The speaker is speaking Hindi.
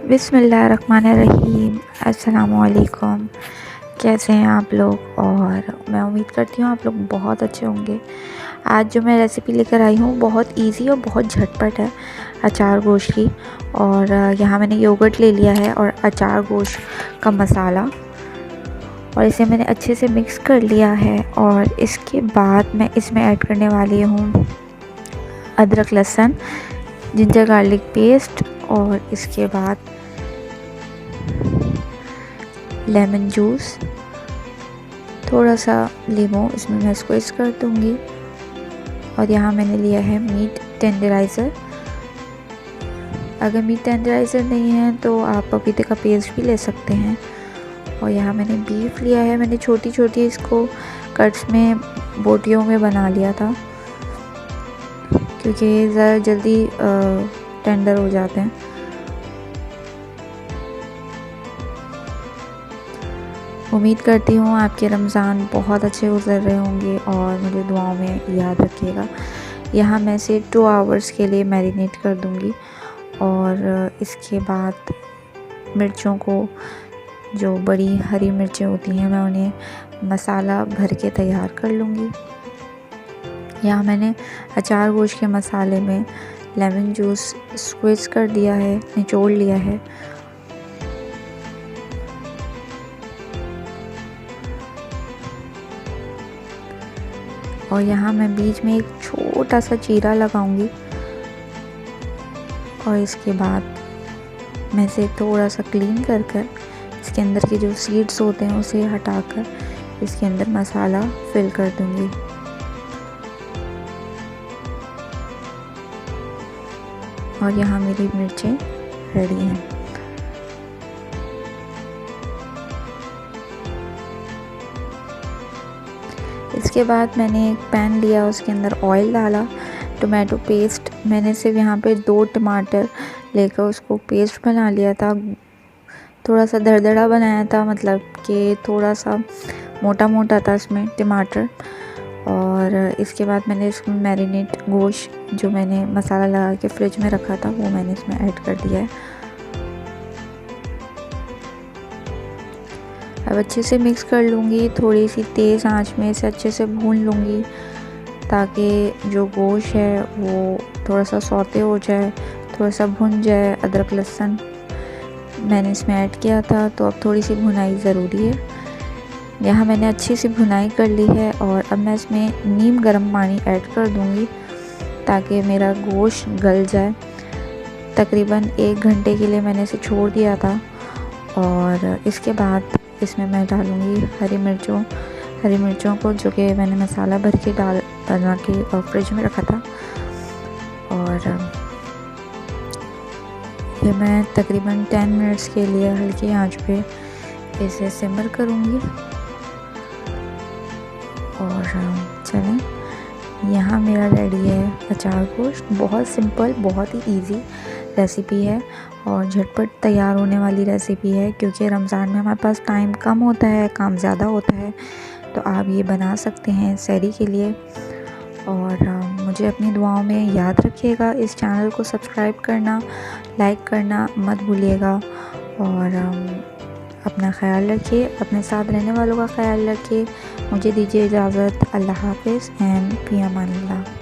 बिस्मिल्लाहिर्रहमानिर्रहीम। अस्सलामुअलैकुम। कैसे हैं आप लोग? और मैं उम्मीद करती हूँ आप लोग बहुत अच्छे होंगे। आज जो मैं रेसिपी लेकर आई हूँ बहुत इजी और बहुत झटपट है, अचार गोश्त की। और यहाँ मैंने योगर्ट ले लिया है और अचार गोश्त का मसाला, और इसे मैंने अच्छे से मिक्स कर लिया है। और इसके बाद मैं इसमें ऐड करने वाली हूँ अदरक लहसुन जिंजर गार्लिक पेस्ट, और इसके बाद लेमन जूस, थोड़ा सा लीमू इसमें मैं स्क्वीज़ कर दूँगी। और यहाँ मैंने लिया है मीट टेंडराइज़र। अगर मीट टेंडराइज़र नहीं है तो आप पपीते का पेस्ट भी ले सकते हैं। और यहाँ मैंने बीफ लिया है, मैंने छोटी छोटी इसको कट्स में बोटियों में बना लिया था क्योंकि ये ज़रा जल्दी टेंडर हो जाते हैं। उम्मीद करती हूँ आपके रमज़ान बहुत अच्छे गुजर रहे होंगे और मुझे दुआओं में याद रखिएगा। यहाँ मैं इसे 2 आवर्स के लिए मैरिनेट कर दूँगी। और इसके बाद मिर्चों को, जो बड़ी हरी मिर्चें होती हैं, मैं उन्हें मसाला भर के तैयार कर लूँगी। यहाँ मैंने अचार गोश्त के मसाले में लेमन जूस स्क्वीज़ कर दिया है, निचोड़ लिया है। और यहाँ मैं बीच में एक छोटा सा चीरा लगाऊंगी। और इसके बाद मैं इसे थोड़ा सा क्लीन कर कर इसके अंदर के जो सीड्स होते हैं उसे हटाकर इसके अंदर मसाला फिल कर दूंगी। और यहाँ मेरी मिर्चें रेडी हैं। इसके बाद मैंने एक पैन लिया, उसके अंदर ऑयल डाला, टोमेटो पेस्ट, मैंने सिर्फ यहाँ पे 2 टमाटर लेकर उसको पेस्ट बना लिया था। थोड़ा सा दरदरा बनाया था, मतलब कि थोड़ा सा मोटा मोटा था इसमें टमाटर। और इसके बाद मैंने इसमें मैरिनेट गोश्त जो मैंने मसाला लगा के फ्रिज में रखा था वो मैंने इसमें ऐड कर दिया है। अब अच्छे से मिक्स कर लूँगी, थोड़ी सी तेज़ आंच में इसे अच्छे से भून लूँगी ताकि जो गोश्त है वो थोड़ा सा सौते हो जाए, थोड़ा सा भुन जाए। अदरक लहसुन मैंने इसमें ऐड किया था तो अब थोड़ी सी भुनाई ज़रूरी है। यहाँ मैंने अच्छी सी भुनाई कर ली है और अब मैं इसमें नीम गर्म पानी ऐड कर दूँगी ताकि मेरा गोश्त गल जाए। तकरीबन 1 घंटे के लिए मैंने इसे छोड़ दिया था। और इसके बाद इसमें मैं डालूँगी हरी मिर्चों को, जो कि मैंने मसाला भर के बना के फ्रिज में रखा था। और ये मैं तकरीबन 10 मिनट्स के लिए हल्की आंच पे इसे सिमर करूँगी। और चलें, यहाँ मेरा रेडी है अचार गोश्त। बहुत सिंपल, बहुत ही इजी रेसिपी है और झटपट तैयार होने वाली रेसिपी है क्योंकि रमज़ान में हमारे पास टाइम कम होता है, काम ज़्यादा होता है, तो आप ये बना सकते हैं सहरी के लिए। और मुझे अपनी दुआओं में याद रखिएगा। इस चैनल को सब्सक्राइब करना, लाइक करना मत भूलिएगा। और अपना ख्याल रखिए, अपने साथ रहने वालों का ख्याल रखिए। मुझे दीजिए इजाज़त। अल्लाह हाफ़िज़ एंड फ़ी अमानिल्लाह।